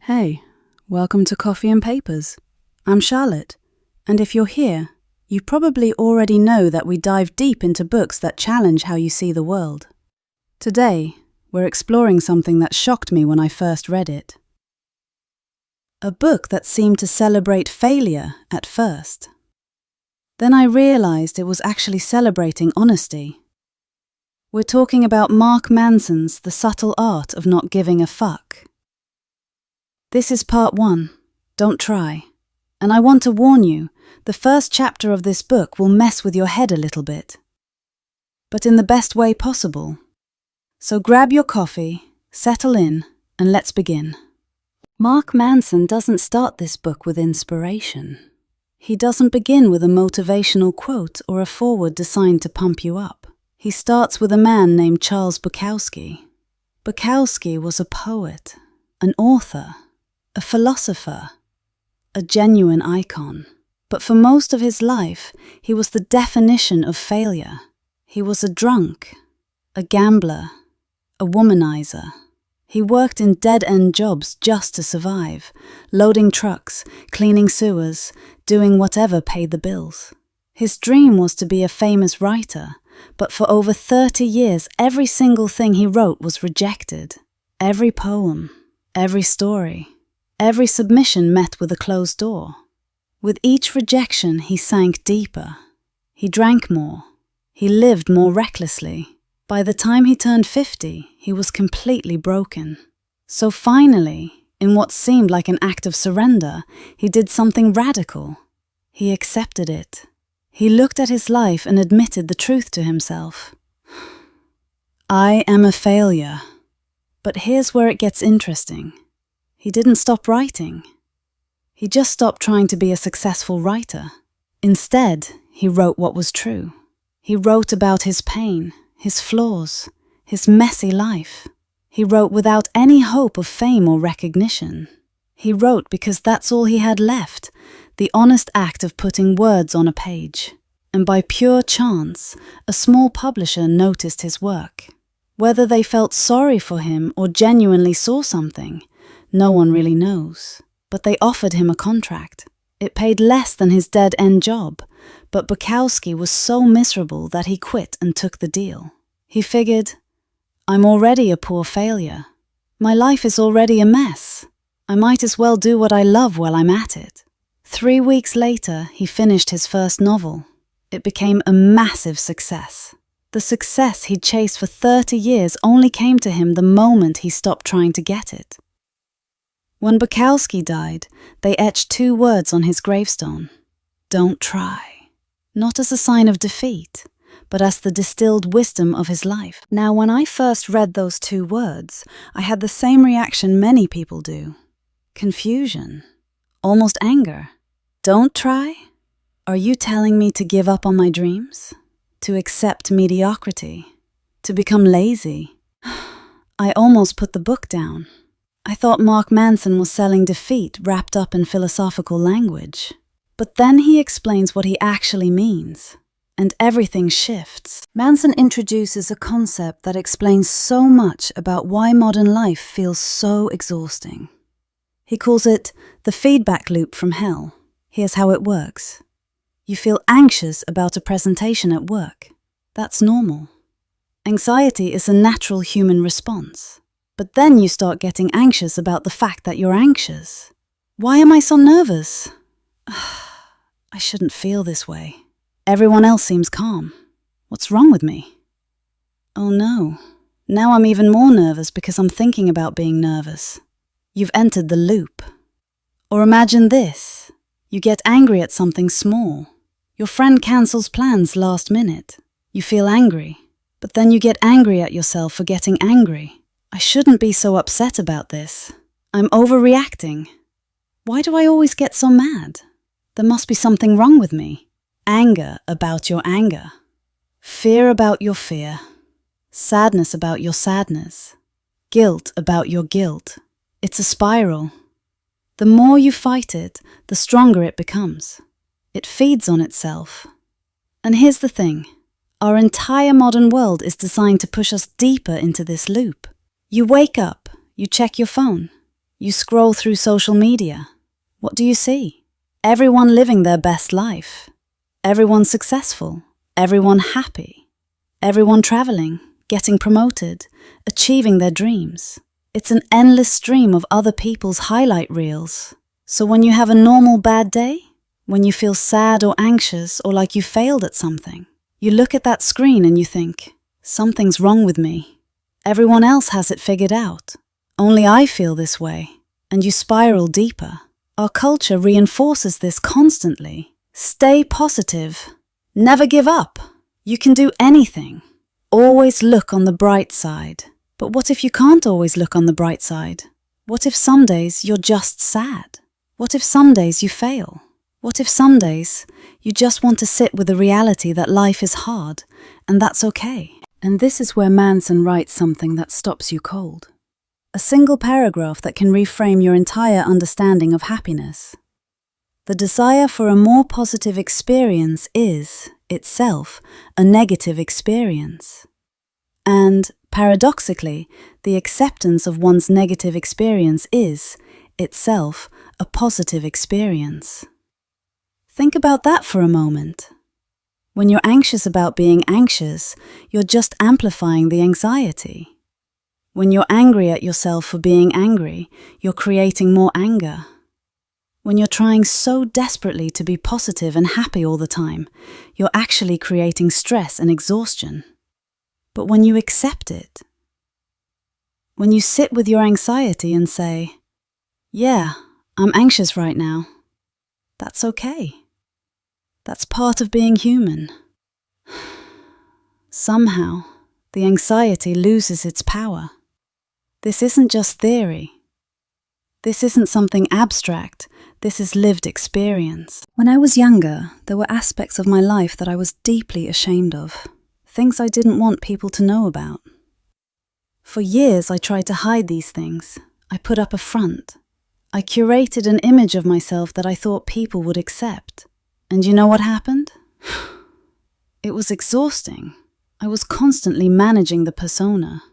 Hey, welcome to Coffee and Papers. I'm Charlotte, and if you're here, you probably already know that we dive deep into books that challenge how you see the world. Today, we're exploring something that shocked me when I first read it. A book that seemed to celebrate failure at first. Then I realized it was actually celebrating honesty. We're talking about Mark Manson's The Subtle Art of Not Giving a Fuck. This is part 1, Don't Try. And I want to warn you, the first chapter of this book will mess with your head a little bit. But in the best way possible. So grab your coffee, settle in, and let's begin. Mark Manson doesn't start this book with inspiration. He doesn't begin with a motivational quote or a foreword designed to pump you up. He starts with a man named Charles Bukowski. Bukowski was a poet, an author, a philosopher, a genuine icon. But for most of his life, he was the definition of failure. He was a drunk, a gambler, a womanizer. He worked in dead-end jobs just to survive, loading trucks, cleaning sewers, doing whatever paid the bills. His dream was to be a famous writer, but for over 30 years, every single thing he wrote was rejected. Every poem, every story, every submission met with a closed door. With each rejection, he sank deeper. He drank more. He lived more recklessly. By the time he turned 50, he was completely broken. So finally, in what seemed like an act of surrender, he did something radical. He accepted it. He looked at his life and admitted the truth to himself. I am a failure. But here's where it gets interesting. He didn't stop writing. He just stopped trying to be a successful writer. Instead, he wrote what was true. He wrote about his pain, his flaws, his messy life. He wrote without any hope of fame or recognition. He wrote because that's all he had left, the honest act of putting words on a page. And by pure chance, a small publisher noticed his work. Whether they felt sorry for him or genuinely saw something, no one really knows. But they offered him a contract. It paid less than his dead-end job, but Bukowski was so miserable that he quit and took the deal. He figured, I'm already a poor failure. My life is already a mess. I might as well do what I love while I'm at it. 3 weeks later, he finished his first novel. It became a massive success. The success he'd chased for 30 years only came to him the moment he stopped trying to get it. When Bukowski died, they etched 2 words on his gravestone. Don't try. Not as a sign of defeat, but as the distilled wisdom of his life. Now, when I first read those 2 words, I had the same reaction many people do. Confusion. Almost anger. Don't try? Are you telling me to give up on my dreams? To accept mediocrity? To become lazy? I almost put the book down. I thought Mark Manson was selling defeat wrapped up in philosophical language. But then he explains what he actually means, and everything shifts. Manson introduces a concept that explains so much about why modern life feels so exhausting. He calls it the feedback loop from hell. Here's how it works. You feel anxious about a presentation at work. That's normal. Anxiety is a natural human response. But then you start getting anxious about the fact that you're anxious. Why am I so nervous? I shouldn't feel this way. Everyone else seems calm. What's wrong with me? Oh no. Now I'm even more nervous because I'm thinking about being nervous. You've entered the loop. Or imagine this. You get angry at something small. Your friend cancels plans last minute. You feel angry. But then you get angry at yourself for getting angry. I shouldn't be so upset about this. I'm overreacting. Why do I always get so mad? There must be something wrong with me. Anger about your anger. Fear about your fear. Sadness about your sadness. Guilt about your guilt. It's a spiral. The more you fight it, the stronger it becomes. It feeds on itself. And here's the thing. Our entire modern world is designed to push us deeper into this loop. You wake up, you check your phone. You scroll through social media. What do you see? Everyone living their best life. Everyone successful. Everyone happy. Everyone traveling, getting promoted, achieving their dreams. It's an endless stream of other people's highlight reels. So when you have a normal bad day, when you feel sad or anxious or like you failed at something, you look at that screen and you think, something's wrong with me. Everyone else has it figured out. Only I feel this way. And you spiral deeper. Our culture reinforces this constantly. Stay positive. Never give up. You can do anything. Always look on the bright side. But what if you can't always look on the bright side? What if some days you're just sad? What if some days you fail? What if some days you just want to sit with the reality that life is hard, and that's okay? And this is where Manson writes something that stops you cold. A single paragraph that can reframe your entire understanding of happiness. The desire for a more positive experience is, itself, a negative experience. And, paradoxically, the acceptance of one's negative experience is, itself, a positive experience. Think about that for a moment. When you're anxious about being anxious, you're just amplifying the anxiety. When you're angry at yourself for being angry, you're creating more anger. When you're trying so desperately to be positive and happy all the time, you're actually creating stress and exhaustion. But when you accept it, when you sit with your anxiety and say, yeah, I'm anxious right now, that's okay. That's part of being human. Somehow, the anxiety loses its power. This isn't just theory. This isn't something abstract. This is lived experience. When I was younger, there were aspects of my life that I was deeply ashamed of. Things I didn't want people to know about. For years, I tried to hide these things. I put up a front. I curated an image of myself that I thought people would accept. And you know what happened? It was exhausting. I was constantly managing the persona.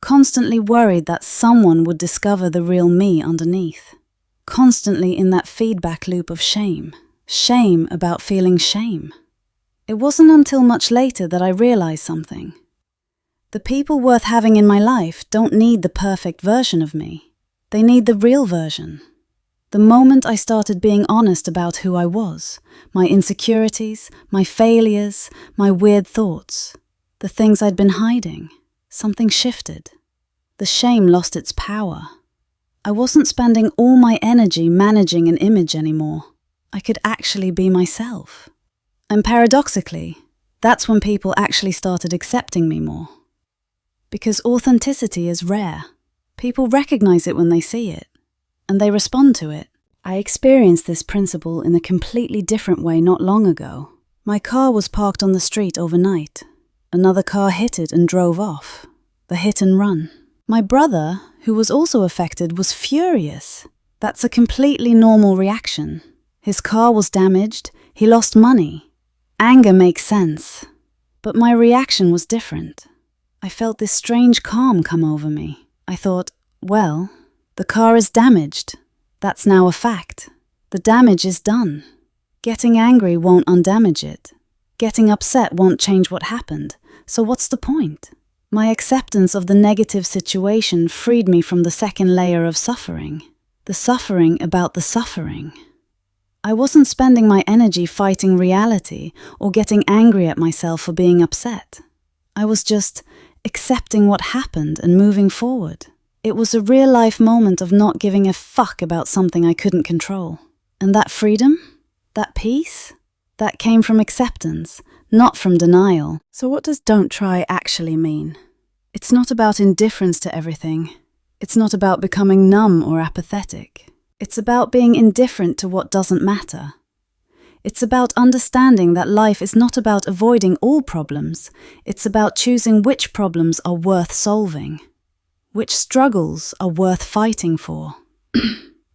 Constantly worried that someone would discover the real me underneath. Constantly in that feedback loop of shame. Shame about feeling shame. It wasn't until much later that I realized something. The people worth having in my life don't need the perfect version of me. They need the real version. The moment I started being honest about who I was, my insecurities, my failures, my weird thoughts, the things I'd been hiding, something shifted. The shame lost its power. I wasn't spending all my energy managing an image anymore. I could actually be myself. And paradoxically, that's when people actually started accepting me more. Because authenticity is rare. People recognize it when they see it, and they respond to it. I experienced this principle in a completely different way not long ago. My car was parked on the street overnight. Another car hit it and drove off. The hit and run. My brother, who was also affected, was furious. That's a completely normal reaction. His car was damaged. He lost money. Anger makes sense. But my reaction was different. I felt this strange calm come over me. I thought, well, the car is damaged. That's now a fact. The damage is done. Getting angry won't undamage it. Getting upset won't change what happened. So what's the point? My acceptance of the negative situation freed me from the second layer of suffering. The suffering about the suffering. I wasn't spending my energy fighting reality or getting angry at myself for being upset. I was just accepting what happened and moving forward. It was a real-life moment of not giving a fuck about something I couldn't control. And that freedom, that peace, that came from acceptance, not from denial. So what does don't try actually mean? It's not about indifference to everything. It's not about becoming numb or apathetic. It's about being indifferent to what doesn't matter. It's about understanding that life is not about avoiding all problems. It's about choosing which problems are worth solving. Which struggles are worth fighting for.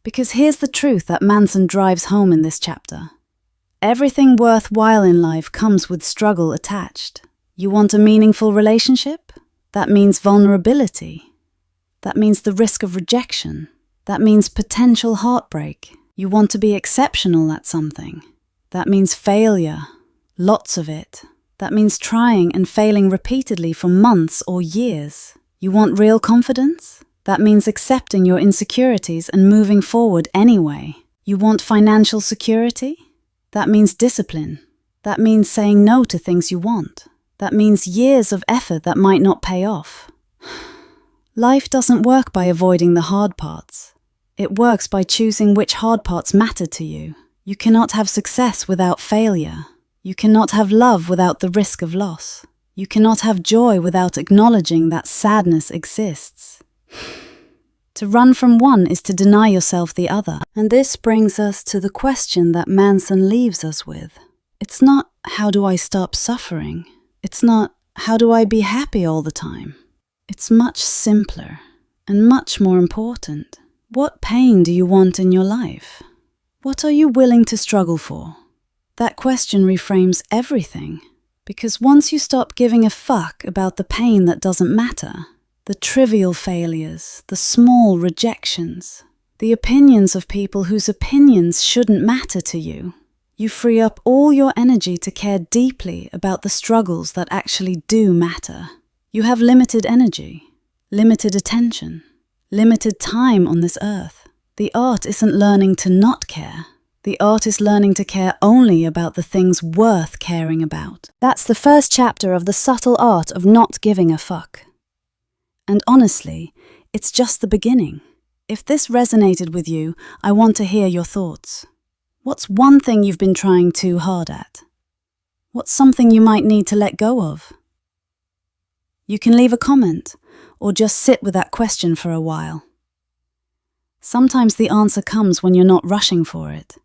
Because here's the truth that Manson drives home in this chapter. Everything worthwhile in life comes with struggle attached. You want a meaningful relationship? That means vulnerability. That means the risk of rejection. That means potential heartbreak. You want to be exceptional at something. That means failure, lots of it. That means trying and failing repeatedly for months or years. You want real confidence? That means accepting your insecurities and moving forward anyway. You want financial security? That means discipline. That means saying no to things you want. That means years of effort that might not pay off. Life doesn't work by avoiding the hard parts. It works by choosing which hard parts matter to you. You cannot have success without failure. You cannot have love without the risk of loss. You cannot have joy without acknowledging that sadness exists. To run from one is to deny yourself the other. And this brings us to the question that Manson leaves us with. It's not, how do I stop suffering? It's not, how do I be happy all the time? It's much simpler and much more important. What pain do you want in your life? What are you willing to struggle for? That question reframes everything, because once you stop giving a fuck about the pain that doesn't matter, the trivial failures, the small rejections, the opinions of people whose opinions shouldn't matter to you, you free up all your energy to care deeply about the struggles that actually do matter. You have limited energy, limited attention, limited time on this earth. The art isn't learning to not care. The art is learning to care only about the things worth caring about. That's the first chapter of the subtle art of not giving a fuck. And honestly, it's just the beginning. If this resonated with you, I want to hear your thoughts. What's one thing you've been trying too hard at? What's something you might need to let go of? You can leave a comment, or just sit with that question for a while. Sometimes the answer comes when you're not rushing for it.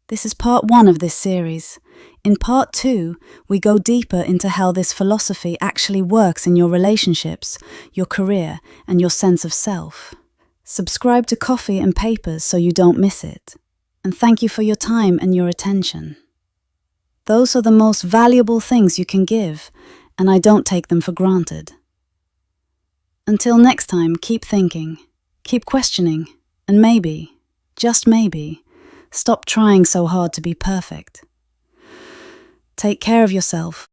This is part 1 of this series. In part 2, we go deeper into how this philosophy actually works in your relationships, your career, and your sense of self. Subscribe to Coffee and Papers so you don't miss it. And thank you for your time and your attention. Those are the most valuable things you can give, and I don't take them for granted. Until next time, keep thinking, keep questioning, and maybe, just maybe, stop trying so hard to be perfect. Take care of yourself.